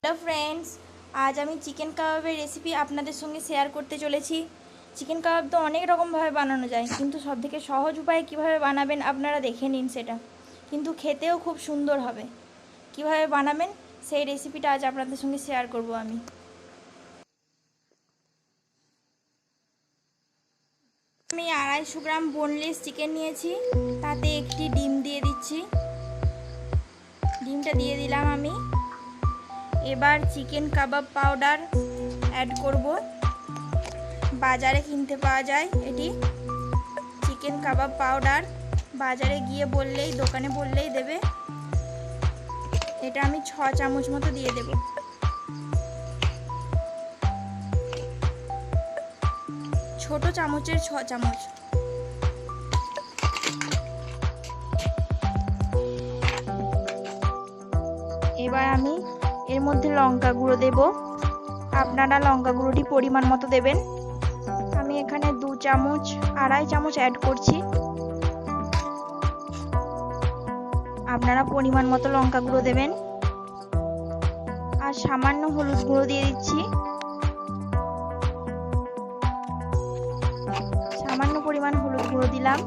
Hello friends, আজ আমি chicken কাবাবের রেসিপি আপনাদের সঙ্গে শেয়ার করতে চলেছি। চিকেন কাবাব তো অনেক রকমভাবে বানানো যায়, কিন্তু সবথেকে সহজ উপায়ে কীভাবে বানাবেন আপনারা দেখে নিন সেটা। কিন্তু খেতেও খুব সুন্দর হবে। কিভাবে বানাবেন সেই রেসিপিটা আজ আপনাদের সঙ্গে শেয়ার করব আমি। আমি 250 গ্রাম বোনলেস চিকেন নিয়েছি, তাতে একটি ডিম দিয়ে দিচ্ছি। ডিমটা দিয়ে দিলাম আমি। এবার চিকেন কাবাব পাউডার অ্যাড করব। বাজারে কিনতে পাওয়া যায় এটি চিকেন কাবাব পাউডার। বাজারে গিয়ে বললেই, দোকানে বললেই দেবে। এটা আমি 6 চামচ মতো দিয়ে দেব। ছোট চামচের 6 চামচ। এবার আমি এর মধ্যে লঙ্কা গুঁড়ো দেব। আপনারা লঙ্কা গুঁড়োটি পরিমাণ মতো দেবেন। আমি এখানে 2 চামচ 2.5 চামচ অ্যাড করছি। আপনারা পরিমাণ মতো লঙ্কা গুঁড়ো দেবেন। আর সামান্য হলুদ গুঁড়ো দিয়ে দিচ্ছি। সামান্য পরিমাণ হলুদ গুঁড়ো দিলাম।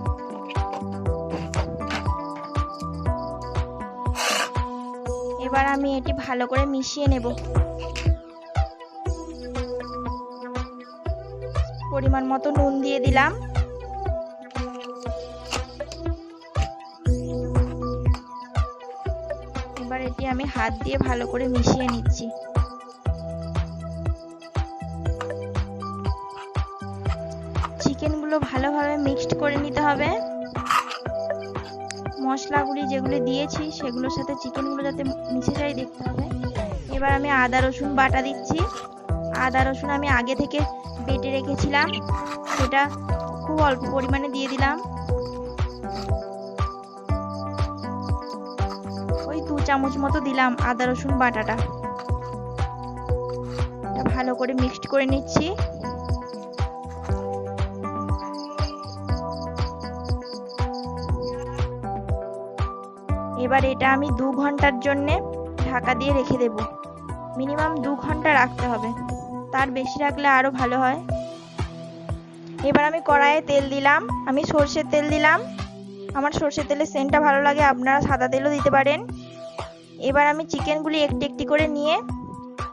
এবার আমি এটি ভালো করে মিশিয়ে নেব। পরিমাণ মতো নুন দিয়ে দিলাম। এবার এটি আমি হাত দিয়ে ভালো করে মিশিয়ে নিচ্ছি। চিকেনগুলো ভালোভাবে মিক্সড করে নিতে হবে। মশলাগুলি যেগুলো দিয়েছি সেগুলোর সাথে চিকেনগুলো যাতে মিশে যায় দেখতে হবে। এবার আমি আদা রসুন বাটা দিচ্ছি। আদা রসুন আমি আগে থেকে বেটে রেখেছিলাম, সেটা খুব অল্প পরিমাণে দিয়ে দিলাম। ওই 2 চামচ মতো দিলাম আদা রসুন বাটাটা। ভালো করে মিক্সড করে নিচ্ছি। এবার এটা আমি 2 ঘন্টার জন্য ঢাকা দিয়ে রেখে দেব। মিনিমাম 2 ঘন্টা রাখতে হবে, তার বেশি রাখলে আরো ভালো হয়। এবার আমি কড়াইয়ে তেল দিলাম। আমি সরষের তেল দিলাম। আমার সরষের তেলের সেন্টটা ভালো লাগে, আপনারা সাদা তেলও দিতে পারেন। এবার আমি চিকেনগুলি একটি একটি করে নিয়ে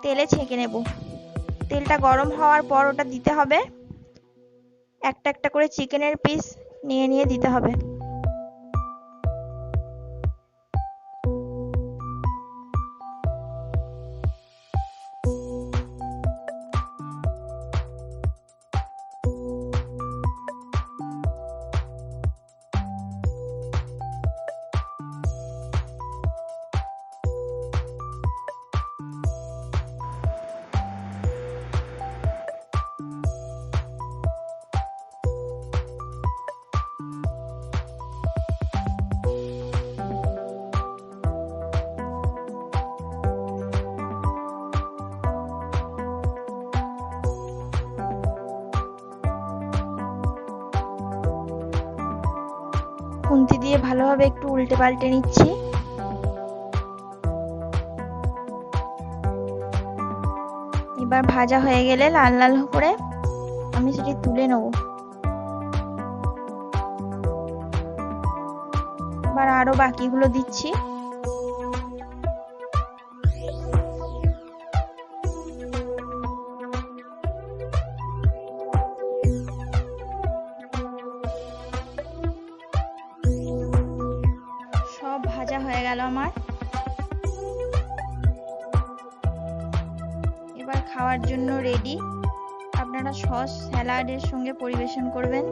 তেলে ছেঁকে নেব। তেলটা গরম হওয়ার পর ওটা দিতে হবে। একটা একটা করে চিকেনের পিস নিয়ে নিয়ে দিতে হবে। খুন্তি দিয়ে ভালোভাবে একটু উল্টে পাল্টে নিচ্ছি। এবার ভাজা হয়ে গেলে লাল লাল করে আমি সেটি তুলে নেব। এবার আরো বাকিগুলো দিচ্ছি। সব ভাজা হয়ে গেল আমার। এবার খাওয়ার জন্য রেডি। আপনারা সস স্যালাডের সঙ্গে পরিবেশন করবেন।